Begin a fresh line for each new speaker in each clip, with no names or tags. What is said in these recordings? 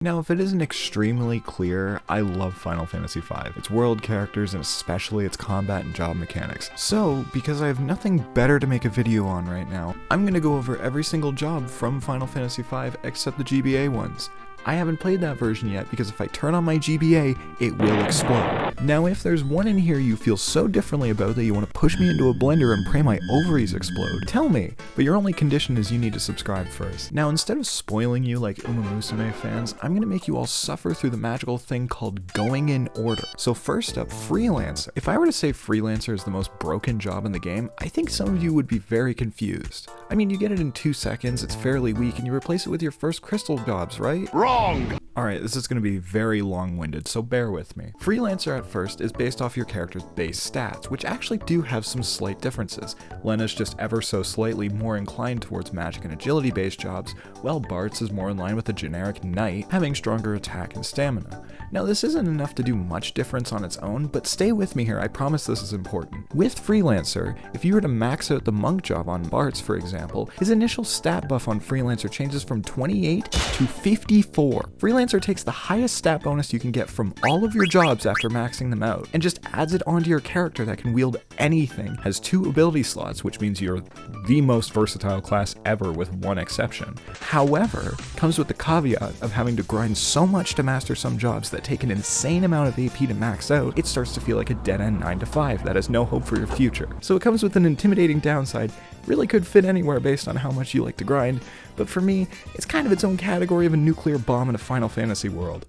Now, if it isn't extremely clear, I love Final Fantasy V, its world, characters, and especially its combat and job mechanics. So, because I have nothing better to make a video on right now, I'm gonna go over every single job from Final Fantasy V except the GBA ones. I haven't played that version yet because if I turn on my GBA, it will explode. Now, if there's one in here you feel so differently about that you want to push me into a blender and pray my ovaries explode, tell me, but your only condition is you need to subscribe first. Now, instead of spoiling you like Uma Musume fans, I'm gonna make you all suffer through the magical thing called going in order. So first up, Freelancer. If I were to say Freelancer is the most broken job in the game, I think some of you would be very confused. I mean, you get it in 2 seconds, it's fairly weak, and you replace it with your first crystal jobs, right? Wrong! Alright, this is going to be very long-winded, so bear with me. Freelancer at first is based off your character's base stats, which actually do have some slight differences. Lena's just ever so slightly more inclined towards magic and agility-based jobs, while Bart's is more in line with the generic knight, having stronger attack and stamina. Now, this isn't enough to do much difference on its own, but stay with me here, I promise this is important. With Freelancer, if you were to max out the monk job on Bart's, for example, his initial stat buff on Freelancer changes from 28 to 54. Freelancer takes the highest stat bonus you can get from all of your jobs after maxing them out, and just adds it onto your character that can wield anything, has 2 ability slots, which means you're the most versatile class ever with one exception. However, comes with the caveat of having to grind so much to master some jobs that take an insane amount of AP to max out, it starts to feel like a dead-end 9 to 5 that has no hope for your future. So it comes with an intimidating downside, really could fit anywhere based on how much you like to grind, but for me, it's kind of its own category of a nuclear bomb in a Final Fantasy world.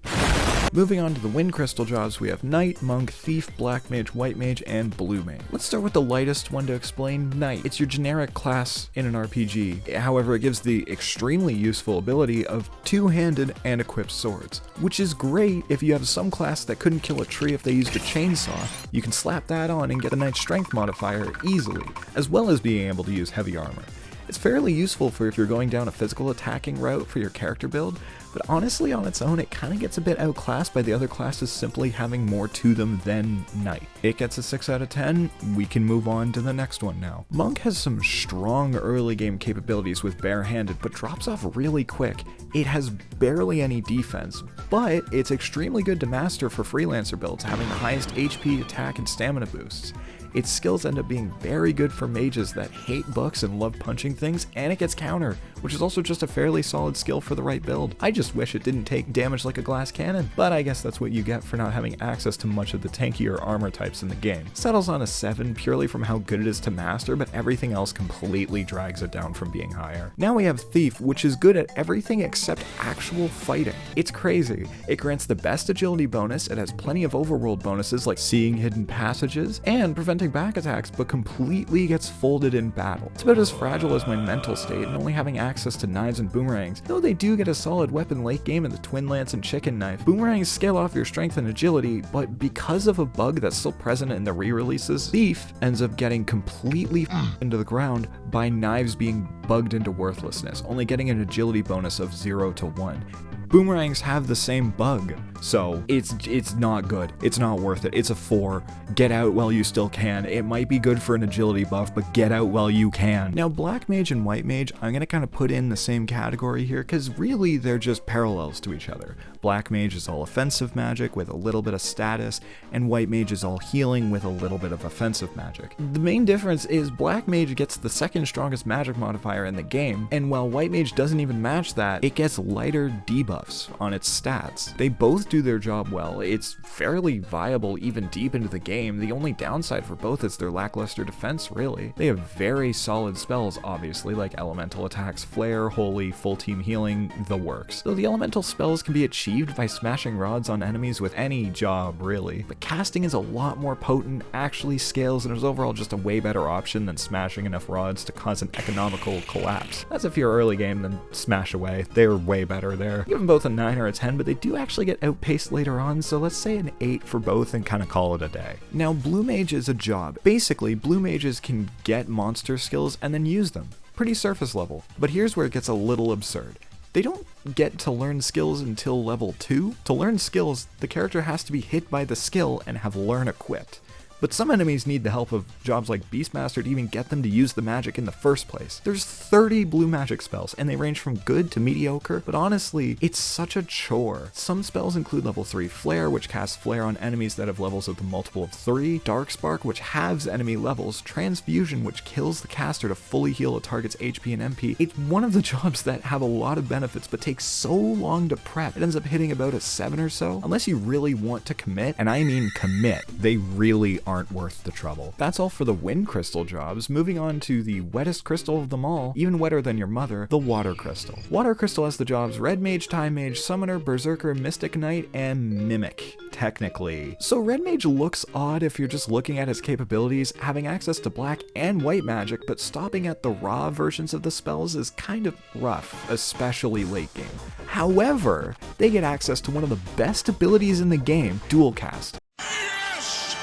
Moving on to the Wind Crystal jobs, we have Knight, Monk, Thief, Black Mage, White Mage, and Blue Mage. Let's start with the lightest one to explain, Knight. It's your generic class in an RPG, however it gives the extremely useful ability of two-handed and equipped swords, which is great if you have some class that couldn't kill a tree if they used a chainsaw. You can slap that on and get a Knight strength modifier easily, as well as being able to use heavy armor. It's fairly useful for if you're going down a physical attacking route for your character build, but honestly on its own it kinda gets a bit outclassed by the other classes simply having more to them than Knight. It gets a 6 out of 10, we can move on to the next one now. Monk has some strong early game capabilities with barehanded, but drops off really quick. It has barely any defense, but it's extremely good to master for Freelancer builds, having the highest HP, attack, and stamina boosts. Its skills end up being very good for mages that hate books and love punching things, and it gets counter, which is also just a fairly solid skill for the right build. I just wish it didn't take damage like a glass cannon, but I guess that's what you get for not having access to much of the tankier armor types in the game. Settles on a 7 purely from how good it is to master, but everything else completely drags it down from being higher. Now we have Thief, which is good at everything except actual fighting. It's crazy. It grants the best agility bonus, it has plenty of overworld bonuses like seeing hidden passages, and preventing back attacks, but completely gets folded in battle. It's about as fragile as my mental state and only having access to knives and boomerangs, though they do get a solid weapon late game in the Twin Lance and Chicken Knife. Boomerangs scale off your strength and agility, but because of a bug that's still present in the re-releases, Thief ends up getting completely into the ground by knives being bugged into worthlessness, only getting an agility bonus of 0 to 1. Boomerangs have the same bug, so it's not good. It's not worth it. It's a 4. Get out while you still can. It might be good for an agility buff, but get out while you can. Now, Black Mage and White Mage, I'm gonna kind of put in the same category here, because really they're just parallels to each other. Black Mage is all offensive magic with a little bit of status, and White Mage is all healing with a little bit of offensive magic. The main difference is Black Mage gets the second strongest magic modifier in the game, and while White Mage doesn't even match that, it gets lighter debuffs on its stats. They both do their job well. It's fairly viable even deep into the game. The only downside for both is their lackluster defense, really. They have very solid spells, obviously, like elemental attacks, flare, holy, full team healing, the works. Though the elemental spells can be achieved by smashing rods on enemies with any job, really. But casting is a lot more potent, actually scales, and is overall just a way better option than smashing enough rods to cause an economical collapse. As if you're early game, then smash away. They're way better there. Give them both a 9 or a 10, but they do actually get outpaced later on, so let's say an 8 for both and kind of call it a day. Now, Blue Mage is a job. Basically, Blue Mages can get monster skills and then use them. Pretty surface level, but here's where it gets a little absurd. They don't get to learn skills until level 2. To learn skills, the character has to be hit by the skill and have learn equipped. but some enemies need the help of jobs like Beastmaster to even get them to use the magic in the first place. There's 30 blue magic spells, and they range from good to mediocre, but honestly, it's such a chore. Some spells include level 3 Flare, which casts Flare on enemies that have levels of the multiple of 3, Dark Spark, which halves enemy levels, Transfusion, which kills the caster to fully heal a target's HP and MP. It's one of the jobs that have a lot of benefits, but takes so long to prep. It ends up hitting about a 7 or so. Unless you really want to commit, and I mean commit, they really aren't worth the trouble. That's all for the wind crystal jobs. Moving on to the wettest crystal of them all, even wetter than your mother, the water crystal. Water crystal has the jobs Red Mage, Time Mage, Summoner, Berserker, Mystic Knight, and Mimic, technically. So Red Mage looks odd if you're just looking at his capabilities, having access to black and white magic, but stopping at the raw versions of the spells is kind of rough, especially late game. However, they get access to one of the best abilities in the game, Dual Cast,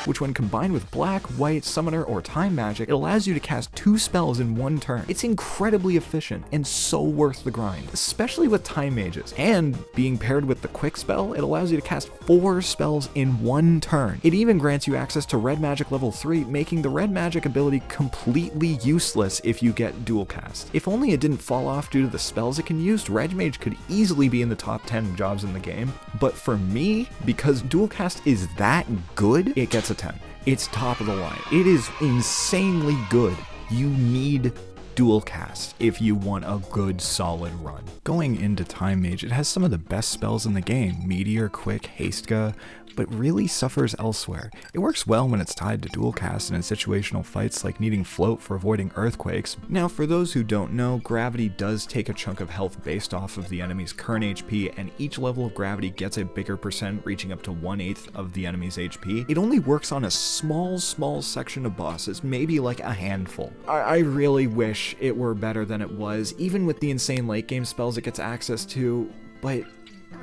which when combined with black, white, summoner, or time magic, it allows you to cast 2 spells in one turn. It's incredibly efficient and so worth the grind, especially with time mages. And being paired with the quick spell, it allows you to cast 4 spells in one turn. It even grants you access to red magic level 3, making the red magic ability completely useless if you get dual cast. If only it didn't fall off due to the spells it can use, Red Mage could easily be in the top 10 jobs in the game. But for me, because dual cast is that good, it gets a 10. It's top of the line. It is insanely good. You need dual cast if you want a good solid run. Going into Time Mage, it has some of the best spells in the game, Meteor, Quick, Hastka, but really suffers elsewhere. It works well when it's tied to dual cast and in situational fights like needing float for avoiding earthquakes. Now for those who don't know, gravity does take a chunk of health based off of the enemy's current HP, and each level of gravity gets a bigger percent, reaching up to 1/8 of the enemy's HP. It only works on a small section of bosses, maybe like a handful. I really wish it were better than it was, even with the insane late game spells it gets access to, but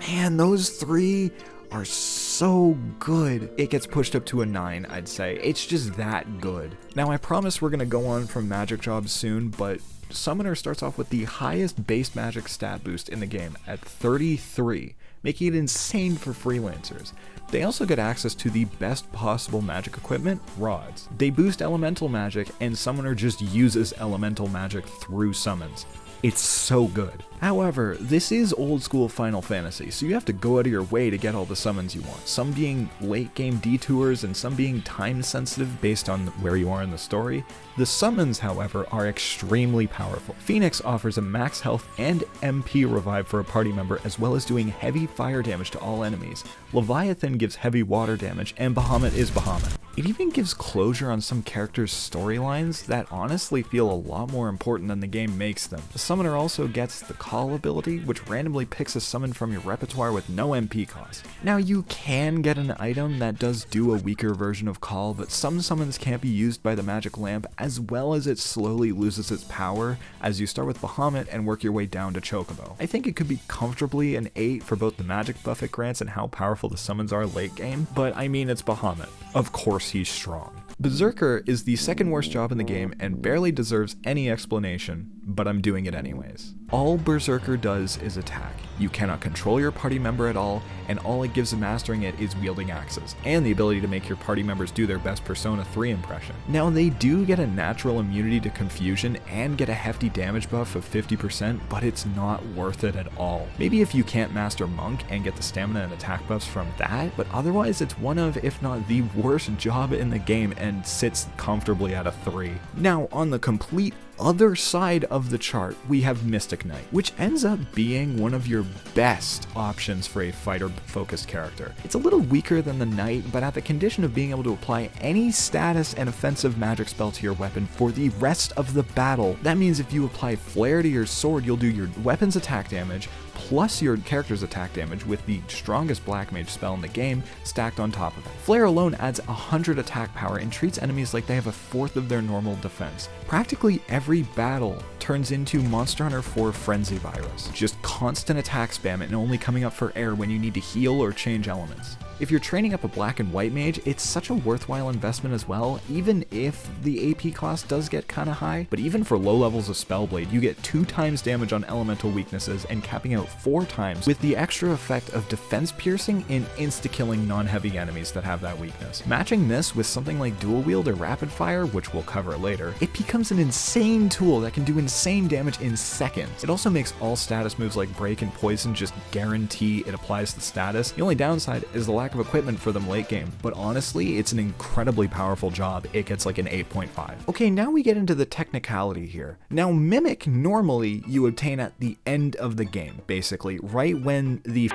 man, those 3 are so good. It gets pushed up to a 9, I'd say. It's just that good. Now I promise we're gonna go on from magic jobs soon, but Summoner starts off with the highest base magic stat boost in the game at 33, making it insane for freelancers. They also get access to the best possible magic equipment, rods. They boost elemental magic, and Summoner just uses elemental magic through summons. It's so good. However, this is old school Final Fantasy, so you have to go out of your way to get all the summons you want, some being late game detours and some being time sensitive based on where you are in the story. The summons, however, are extremely powerful. Phoenix offers a max health and MP revive for a party member, as well as doing heavy fire damage to all enemies. Leviathan gives heavy water damage, and Bahamut is Bahamut. It even gives closure on some characters' storylines that honestly feel a lot more important than the game makes them. The Summoner also gets the Call ability, which randomly picks a summon from your repertoire with no MP cost. Now you can get an item that does do a weaker version of Call, but some summons can't be used by the magic lamp, as well as it slowly loses its power as you start with Bahamut and work your way down to Chocobo. I think it could be comfortably an 8 for both the magic buff it grants and how powerful the summons are late game, but I mean, it's Bahamut. Of course he's strong. Berserker is the second worst job in the game and barely deserves any explanation, but I'm doing it anyways. All Berserker does is attack. You cannot control your party member at all, and all it gives of mastering it is wielding axes, and the ability to make your party members do their best Persona 3 impression. Now they do get a natural immunity to confusion and get a hefty damage buff of 50%, but it's not worth it at all. Maybe if you can't master Monk and get the stamina and attack buffs from that, but otherwise it's one of, if not the worst job in the game, and sits comfortably at a 3. Now on the complete other side of the chart, we have Mystic Knight, which ends up being one of your best options for a fighter-focused character. It's a little weaker than the Knight, but at the condition of being able to apply any status and offensive magic spell to your weapon for the rest of the battle. That means if you apply Flare to your sword, you'll do your weapon's attack damage, plus your character's attack damage with the strongest Black Mage spell in the game stacked on top of it. Flare alone adds 100 attack power and treats enemies like they have a fourth of their normal defense. Practically every battle turns into Monster Hunter 4 Frenzy Virus. Just constant attack spam and only coming up for air when you need to heal or change elements. If you're training up a black and white mage, it's such a worthwhile investment as well, even if the AP cost does get kinda high. But even for low levels of Spellblade, you get 2 times damage on elemental weaknesses and capping out 4 times with the extra effect of defense piercing and insta-killing non-heavy enemies that have that weakness. Matching this with something like dual wield or rapid fire, which we'll cover later, it becomes an insane tool that can do insane damage in seconds. It also makes all status moves like break and poison just guarantee it applies the status. The only downside is the lack of equipment for them late game, but honestly, it's an incredibly powerful job. It gets like an 8.5. Okay, now we get into the technicality here. Now, Mimic normally you obtain at the end of the game, basically, right when the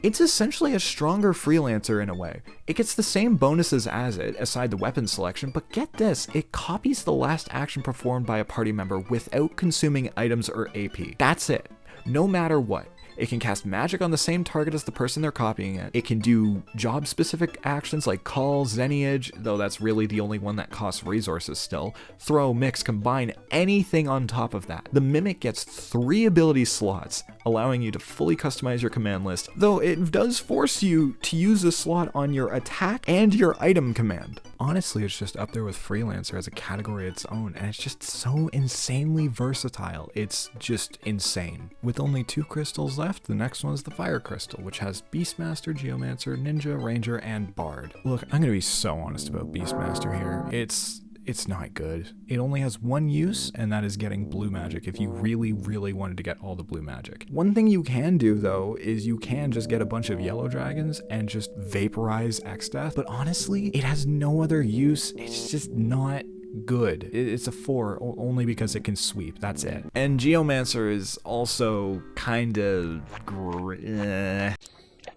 It's essentially a stronger Freelancer in a way. It gets the same bonuses as it, aside the weapon selection, but get this, it copies the last action performed by a party member without consuming items or AP. That's it. No matter what. It can cast magic on the same target as the person they're copying it. It can do job-specific actions like call, Zenniage, though that's really the only one that costs resources still. Throw, mix, combine, anything on top of that. The Mimic gets 3 ability slots, allowing you to fully customize your command list, though it does force you to use a slot on your attack and your item command. Honestly, it's just up there with Freelancer as a category of its own, and it's just so insanely versatile. It's just insane. With only 2 crystals left, the next one is the Fire Crystal, which has Beastmaster, Geomancer, Ninja, Ranger, and Bard. Look, I'm gonna be so honest about Beastmaster here. It's not good. It only has 1 use, and that is getting blue magic if you really, really wanted to get all the blue magic. One thing you can do, though, is you can just get a bunch of yellow dragons and just vaporize X-Death, but honestly, it has no other use. It's just not good. It's a 4 only because it can sweep, that's it. And Geomancer is also kinda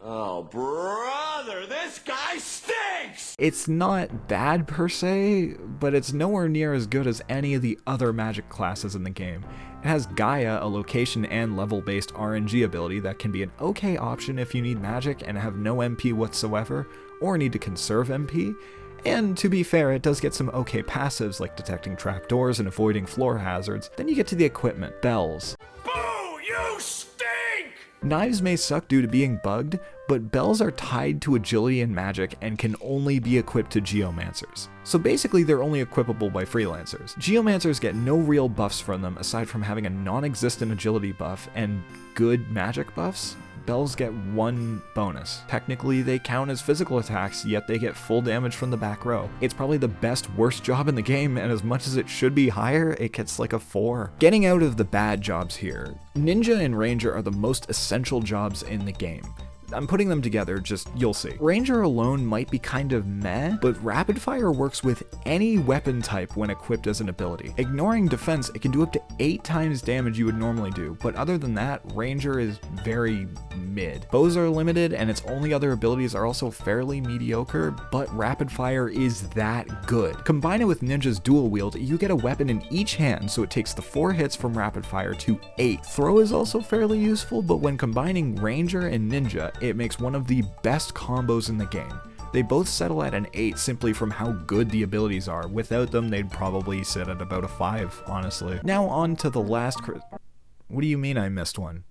Oh, brother, this guy stinks!
It's not bad per se, but it's nowhere near as good as any of the other magic classes in the game. It has Gaia, a location and level-based RNG ability that can be an okay option if you need magic and have no MP whatsoever, or need to conserve MP. And to be fair, it does get some okay passives like detecting trapdoors and avoiding floor hazards. Then you get to the equipment, bells.
Boo, you stink!
Knives may suck due to being bugged, but bells are tied to agility and magic and can only be equipped to Geomancers. So basically they're only equipable by Freelancers. Geomancers get no real buffs from them aside from having a non-existent agility buff and good magic buffs. Bells get 1 bonus. Technically, they count as physical attacks, yet they get full damage from the back row. It's probably the worst job in the game, and as much as it should be higher, it gets like a 4. Getting out of the bad jobs here, Ninja and Ranger are the most essential jobs in the game. I'm putting them together, just you'll see. Ranger alone might be kind of meh, but Rapid Fire works with any weapon type when equipped as an ability. Ignoring defense, it can do up to 8 times damage you would normally do, but other than that, Ranger is very mid. Bows are limited, and its only other abilities are also fairly mediocre, but Rapid Fire is that good. Combine it with Ninja's dual wield, you get a weapon in each hand, so it takes the 4 hits from Rapid Fire to 8. Throw is also fairly useful, but when combining Ranger and Ninja, it makes one of the best combos in the game. They both settle at an 8 simply from how good the abilities are. Without them, they'd probably sit at about a 5, honestly. Now on to the last What do you mean I missed one?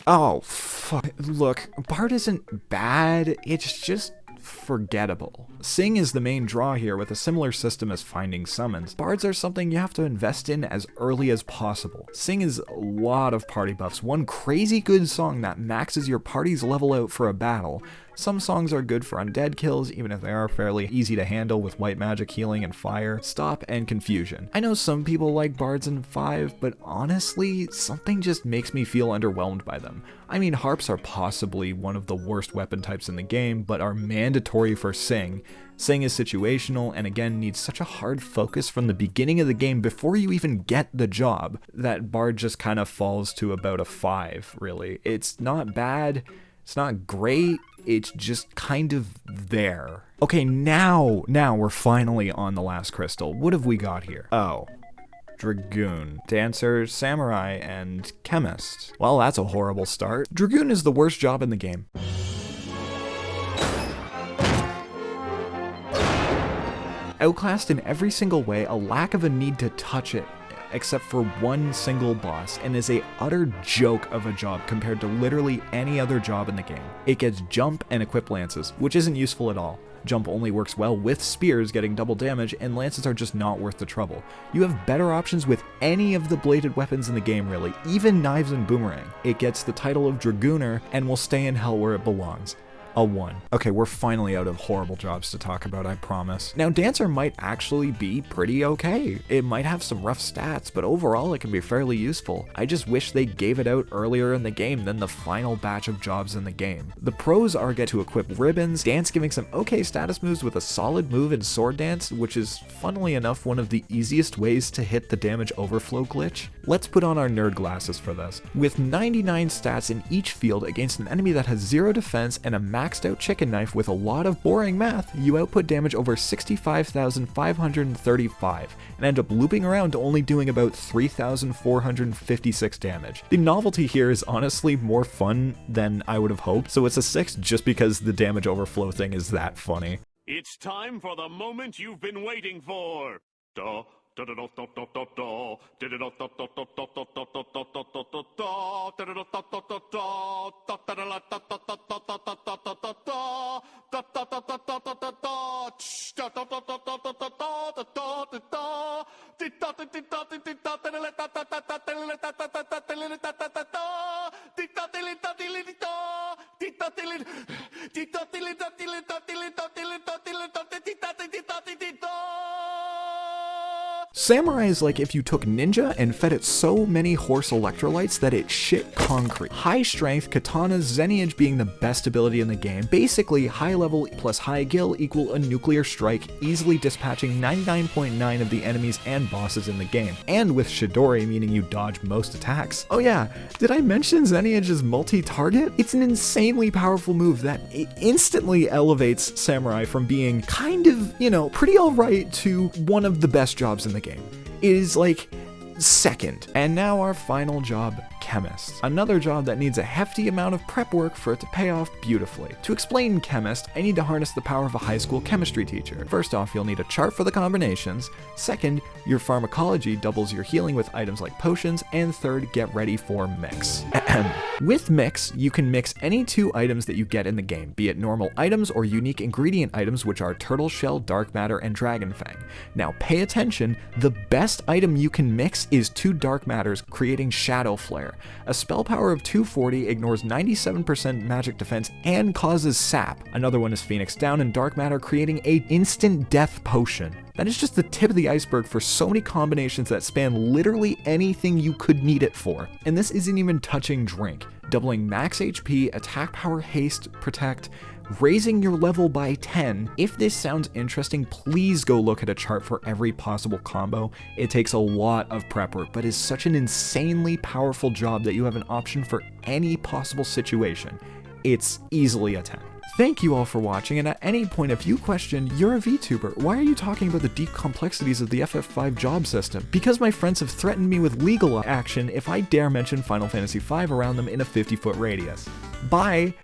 Oh, fuck. Look, Bard isn't bad, it's just forgettable. Sing is the main draw here with a similar system as finding summons. Bards are something you have to invest in as early as possible. Sing is a lot of party buffs, one crazy good song that maxes your party's level out for a battle. Some songs are good for undead kills, even if they are fairly easy to handle with white magic, healing, and fire, stop, and confusion. I know some people like bards in 5, but honestly, something just makes me feel underwhelmed by them. I mean, harps are possibly one of the worst weapon types in the game, but are mandatory for Sing. Sing is situational, and again needs such a hard focus from the beginning of the game before you even get the job, that Bard just kind of falls to about a 5, really. It's not bad, it's not great, it's just kind of there. Okay, now we're finally on the last crystal. What have we got here? Oh. Dragoon, Dancer, Samurai, and Chemist. Well, that's a horrible start. Dragoon is the worst job in the game. Outclassed in every single way, a lack of a need to touch it except for one single boss, and is a utter joke of a job compared to literally any other job in the game. It gets jump and equip lances, which isn't useful at all. Jump only works well with spears getting double damage, and lances are just not worth the trouble. You have better options with any of the bladed weapons in the game really, even knives and boomerang. It gets the title of Dragooner and will stay in hell where it belongs. A 1. Okay, we're finally out of horrible jobs to talk about, I promise. Now, Dancer might actually be pretty okay. It might have some rough stats, but overall it can be fairly useful. I just wish they gave it out earlier in the game than the final batch of jobs in the game. The pros are get to equip ribbons, Dance giving some okay status moves with a solid move in Sword Dance, which is funnily enough one of the easiest ways to hit the damage overflow glitch. Let's put on our nerd glasses for this. With 99 stats in each field against an enemy that has 0 defense and a maxed out chicken knife with a lot of boring math, you output damage over 65,535 and end up looping around to only doing about 3,456 damage. The novelty here is honestly more fun than I would have hoped, so it's a 6 just because the damage overflow thing is that funny.
It's time for the moment you've been waiting for. Duh.
Samurai is like if you took Ninja and fed it so many horse electrolytes that it shit concrete. High strength, Katana's Zenage being the best ability in the game. Basically, high level plus high gil equal a nuclear strike, easily dispatching 99.9% of the enemies and bosses in the game. And with Shidori, meaning you dodge most attacks. Oh yeah, did I mention Zenage is multi-target? It's an insanely powerful move that instantly elevates Samurai from being kind of, pretty alright to one of the best jobs in the game. It is like second. And now our final job, Chemist. Another job that needs a hefty amount of prep work for it to pay off beautifully. To explain Chemist, I need to harness the power of a high school chemistry teacher. First off, you'll need a chart for the combinations. Second, your pharmacology doubles your healing with items like potions. And third, get ready for mix. With mix, you can mix any 2 items that you get in the game, be it normal items or unique ingredient items, which are turtle shell, dark matter, and dragon fang. Now pay attention, the best item you can mix is 2 dark matters, creating shadow flare. A spell power of 240 ignores 97% magic defense and causes sap. Another one is Phoenix Down and dark matter, creating a instant death potion. That is just the tip of the iceberg for so many combinations that span literally anything you could need it for. And this isn't even touching drink. Doubling max HP, attack power, haste, protect, raising your level by 10. If this sounds interesting, please go look at a chart for every possible combo. It takes a lot of prep work, but is such an insanely powerful job that you have an option for any possible situation. It's easily a 10. Thank you all for watching, and at any point if you question, you're a VTuber, why are you talking about the deep complexities of the FF5 job system? Because my friends have threatened me with legal action if I dare mention Final Fantasy V around them in a 50-foot radius. Bye!